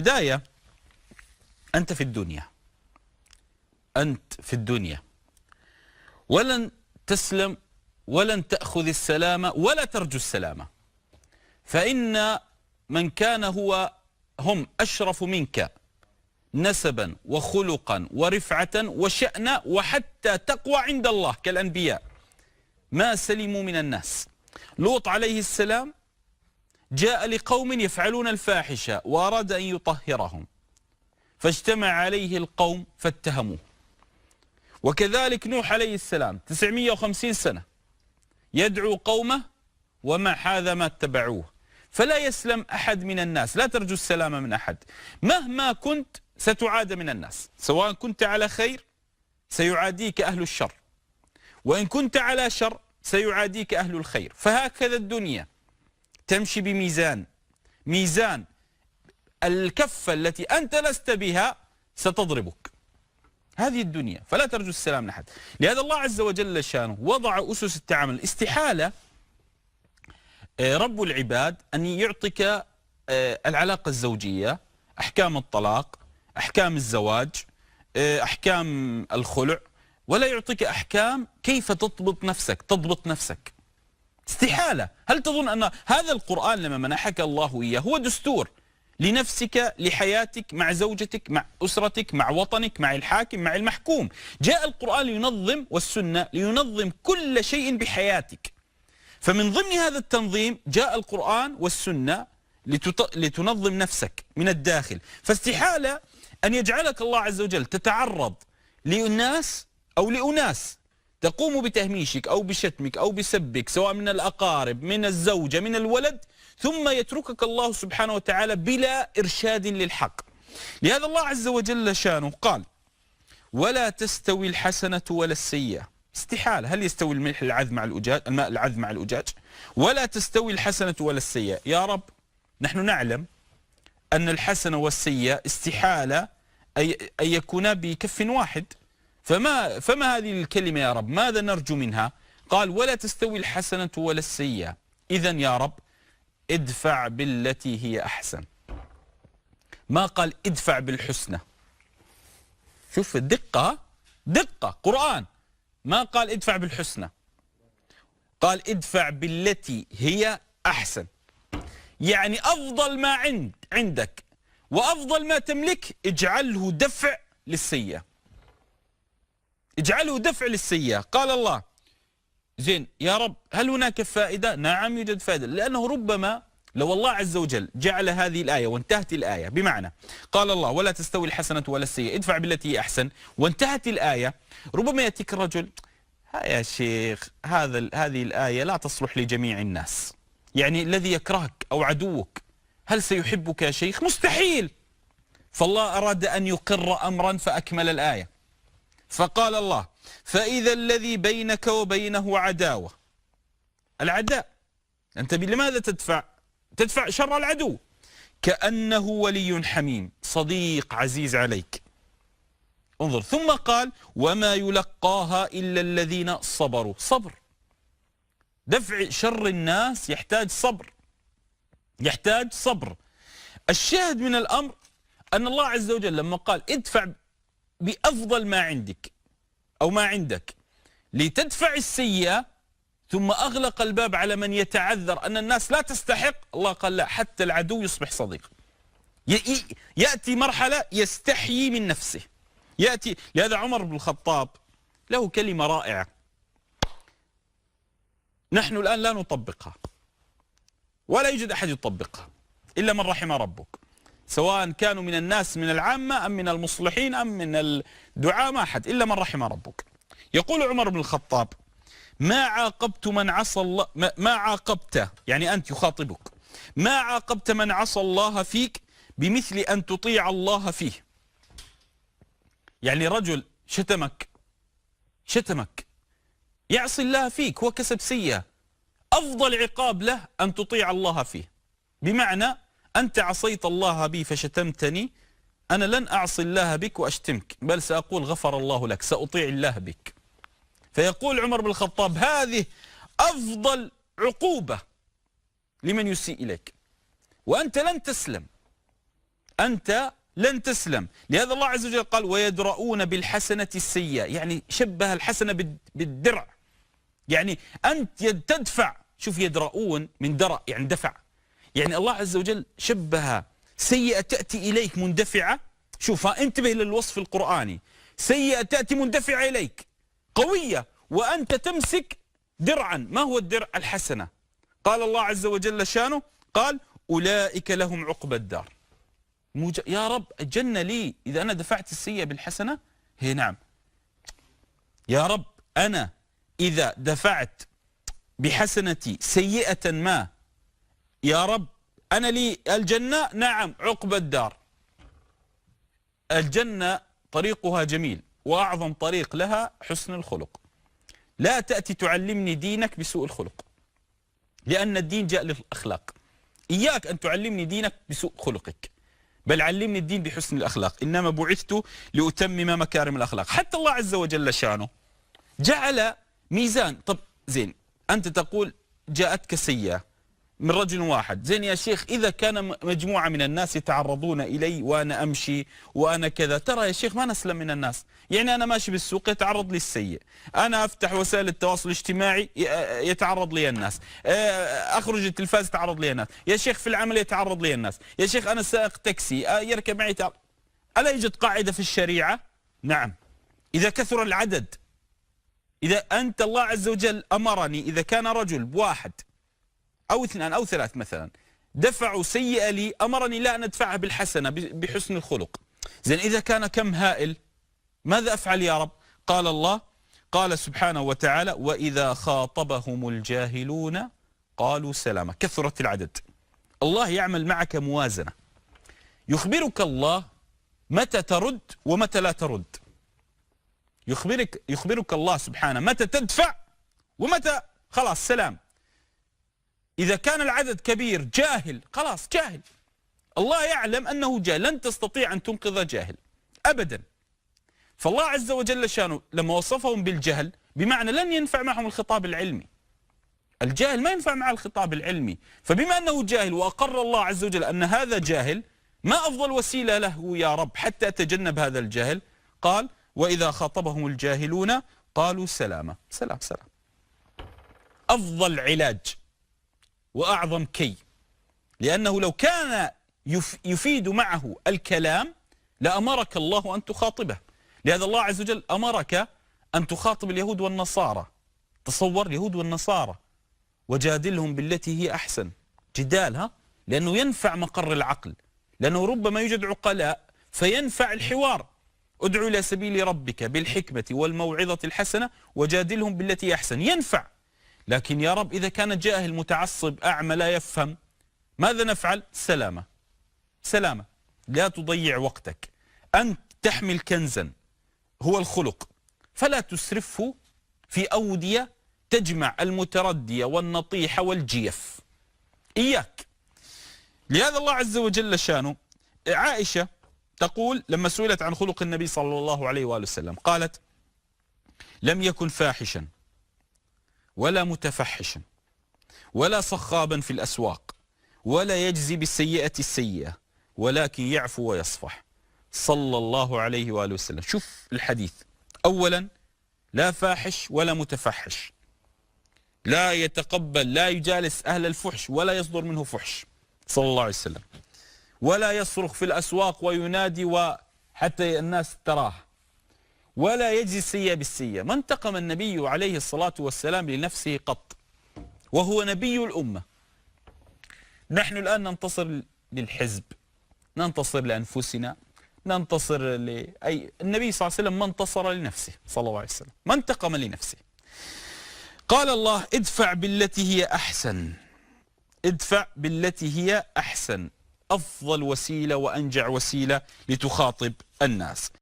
بداية أنت في الدنيا، أنت في الدنيا ولن تسلم ولن تأخذ السلامة ولا ترجو السلامة، فإن من كان هم أشرف منك نسبا وخلقا ورفعة وشأنا وحتى تقوى عند الله كالأنبياء ما سلموا من الناس. لوط عليه السلام جاء لقوم يفعلون الفاحشة وأراد أن يطهرهم فاجتمع عليه القوم فاتهموه. وكذلك نوح عليه السلام 950 سنة يدعو قومه ومع هذا ما اتبعوه، فلا يسلم أحد من الناس، لا ترجو السلامة من أحد. مهما كنت ستعاد من الناس، سواء كنت على خير سيعاديك أهل الشر، وإن كنت على شر سيعاديك أهل الخير. فهكذا الدنيا تمشي بميزان، ميزان الكفة التي أنت لست بها ستضربك. هذه الدنيا، فلا ترجو السلام من أحد. لهذا الله عز وجل شانه وضع أسس التعامل. استحالة رب العباد أن يعطيك العلاقة الزوجية، أحكام الطلاق، أحكام الزواج، أحكام الخلع، ولا يعطيك أحكام كيف تضبط نفسك. استحالة. هل تظن أن هذا القرآن لما منحك الله إياه هو دستور لنفسك، لحياتك، مع زوجتك، مع أسرتك، مع وطنك، مع الحاكم، مع المحكوم؟ جاء القرآن لينظم، والسنة لينظم كل شيء بحياتك. فمن ضمن هذا التنظيم جاء القرآن والسنة لتنظم نفسك من الداخل. فاستحالة أن يجعلك الله عز وجل تتعرض للناس أو لأناس تقوم بتهميشك أو بشتمك أو بسبك، سواء من الأقارب، من الزوجة، من الولد، ثم يتركك الله سبحانه وتعالى بلا إرشاد للحق. لهذا الله عز وجل شانه قال: ولا تستوي الحسنة ولا السيئة. استحالة. هل يستوي الملح العذب مع الأجاج، الماء العذب مع الأجاج؟ ولا تستوي الحسنة ولا السيئة. يا رب، نحن نعلم أن الحسنة والسيئة استحالة أن يكونا بكف واحد، فما هذه الكلمة يا رب؟ ماذا نرجو منها؟ قال: ولا تستوي الحسنة ولا السيئة. إذن يا رب ادفع بالتي هي أحسن. ما قال ادفع بالحسنى. شوف الدقة، دقة قرآن. ما قال ادفع بالحسنى، قال ادفع بالتي هي أحسن. يعني أفضل ما عندك وأفضل ما تملك اجعله دفع للسيئة، اجعله دفع للسيئة. قال الله: زين يا رب، هل هناك فائدة؟ نعم يوجد فائدة، لأنه ربما لو الله عز وجل جعل هذه الآية وانتهت الآية، بمعنى قال الله: ولا تستوي الحسنة ولا السيئة ادفع بالتي هي أحسن، وانتهت الآية، ربما يأتيك الرجل: يا شيخ هذه الآية لا تصلح لجميع الناس، يعني الذي يكرهك أو عدوك هل سيحبك يا شيخ؟ مستحيل. فالله أراد أن يقر أمرا فأكمل الآية، فقال الله: فإذا الذي بينك وبينه عداوة. العداء أنت لماذا تدفع شر العدو؟ كأنه ولي حميم، صديق عزيز عليك. انظر، ثم قال: وما يلقاها إلا الذين صبروا. صبر. دفع شر الناس يحتاج صبر، يحتاج صبر. الشاهد من الأمر أن الله عز وجل لما قال ادفع بأفضل ما عندك أو ما عندك لتدفع السيئة، ثم أغلق الباب على من يتعذر أن الناس لا تستحق، الله قال لا، حتى العدو يصبح صديق. يأتي مرحلة يستحيي من نفسه، يأتي. لهذا عمر بن الخطاب له كلمة رائعة نحن الآن لا نطبقها، ولا يوجد أحد يطبقها إلا من رحم ربك، سواء كانوا من الناس من العامة أم من المصلحين أم من الدعاء، ما أحد إلا من رحم ربك. يقول عمر بن الخطاب: ما عاقبت من عصى الله، ما عاقبت، يعني أنت يخاطبك، ما عاقبت من عصى الله فيك بمثل أن تطيع الله فيه. يعني رجل شتمك يعصي الله فيك، هو كسب سيئة، أفضل عقاب له أن تطيع الله فيه. بمعنى أنت عصيت الله بي فشتمتني، أنا لن أعصي الله بك وأشتمك، بل سأقول غفر الله لك، سأطيع الله بك. فيقول عمر بن الخطاب: هذه أفضل عقوبة لمن يسيء إليك، وأنت لن تسلم أنت لن تسلم. لهذا الله عز وجل قال ويدرؤون بالحسنة السيئة، يعني شبه الحسنة بالدرع، يعني أنت تدفع. شوف يدرؤون من درأ يعني دفع، يعني الله عز وجل شبه سيئة تأتي إليك مندفعة. شوف انتبه للوصف القرآني، سيئة تأتي مندفعة إليك قوية وأنت تمسك درعا. ما هو الدرع؟ الحسنة. قال الله عز وجل شانه قال أولئك لهم عقبى الدار. يا رب الجنة لي إذا أنا دفعت السيئة بالحسنة؟ هي نعم يا رب، أنا إذا دفعت بحسنتي سيئة ما يا رب أنا لي الجنة. نعم عقبى الدار. الجنة طريقها جميل، وأعظم طريق لها حسن الخلق. لا تأتي تعلمني دينك بسوء الخلق، لأن الدين جاء للأخلاق. إياك أن تعلمني دينك بسوء خلقك، بل علمني الدين بحسن الأخلاق. إنما بعثت لأتمم مكارم الأخلاق. حتى الله عز وجل شانه جعل ميزان. طب زين أنت تقول جاءتك سيئة من رجل واحد، زين يا شيخ إذا كان مجموعة من الناس يتعرضون إلي وأنا أمشي وأنا كذا، ترى يا شيخ ما نسلم من الناس. يعني أنا ماشي بالسوق يتعرض لي السيء، أنا أفتح وسائل التواصل الاجتماعي يتعرض لي الناس، أخرج التلفاز يتعرض لي الناس، يا شيخ في العمل يتعرض لي الناس، يا شيخ أنا سائق تاكسي يركب معي ألا يوجد قاعدة في الشريعة؟ نعم إذا كثر العدد. إذا أنت الله عز وجل أمرني إذا كان رجل بواحد أو اثنان أو ثلاث مثلا دفعوا سيئة لي، أمرني لا أن أدفعها بالحسنة بحسن الخلق. زين إذا كان كم هائل ماذا أفعل يا رب؟ قال الله قال سبحانه وتعالى وإذا خاطبهم الجاهلون قالوا سلاما. كثرت العدد. الله يعمل معك موازنة، يخبرك الله متى ترد ومتى لا ترد. يخبرك الله سبحانه متى تدفع ومتى خلاص سلام. إذا كان العدد كبير جاهل خلاص جاهل، الله يعلم أنه جاهل، لن تستطيع أن تنقذ جاهل أبدا. فالله عز وجل شانه لما وصفهم بالجهل بمعنى لن ينفع معهم الخطاب العلمي. الجاهل ما ينفع مع الخطاب العلمي، فبما أنه جاهل وأقر الله عز وجل أن هذا جاهل، ما أفضل وسيلة له يا رب حتى أتجنب هذا الجهل؟ قال وإذا خاطبهم الجاهلون قالوا سلاما. سلام سلام. أفضل علاج وأعظم كي، لأنه لو كان يفيد معه الكلام لأمرك الله أن تخاطبه. لهذا الله عز وجل أمرك أن تخاطب اليهود والنصارى. تصور اليهود والنصارى وجادلهم بالتي هي أحسن. جدال لأنه ينفع مقر العقل، لأنه ربما يوجد عقلاء فينفع الحوار. ادعو إلى سبيل ربك بالحكمة والموعظة الحسنة وجادلهم بالتي أحسن، ينفع. لكن يا رب إذا كان جاهل متعصب أعمى لا يفهم ماذا نفعل؟ سلامة سلامة. لا تضيع وقتك. أنت تحمل كنزا هو الخلق، فلا تسرفه في أودية تجمع المتردية والنطيحة والجيف. إياك. لهذا الله عز وجل شانه عائشة تقول لما سئلت عن خلق النبي صلى الله عليه وآله وسلم قالت لم يكن فاحشا ولا متفحشا ولا صخابا في الأسواق ولا يجزي بالسيئة السيئة ولكن يعفو ويصفح صلى الله عليه وآله وسلم. شوف الحديث. أولا لا فاحش ولا متفحش، لا يتقبل، لا يجالس أهل الفحش ولا يصدر منه فحش صلى الله عليه وسلم، ولا يصرخ في الأسواق وينادي وحتى الناس تراه، ولا يجزي السيئة بالسيئة. ما انتقم النبي عليه الصلاة والسلام لنفسه قط وهو نبي الأمة. نحن الآن ننتصر للحزب، ننتصر لأنفسنا، ننتصر النبي صلى الله عليه وسلم ما انتصر لنفسه صلى الله عليه وسلم، ما انتقم لنفسه. قال الله ادفع بالتي هي أحسن. ادفع بالتي هي أحسن أفضل وسيلة وأنجع وسيلة لتخاطب الناس.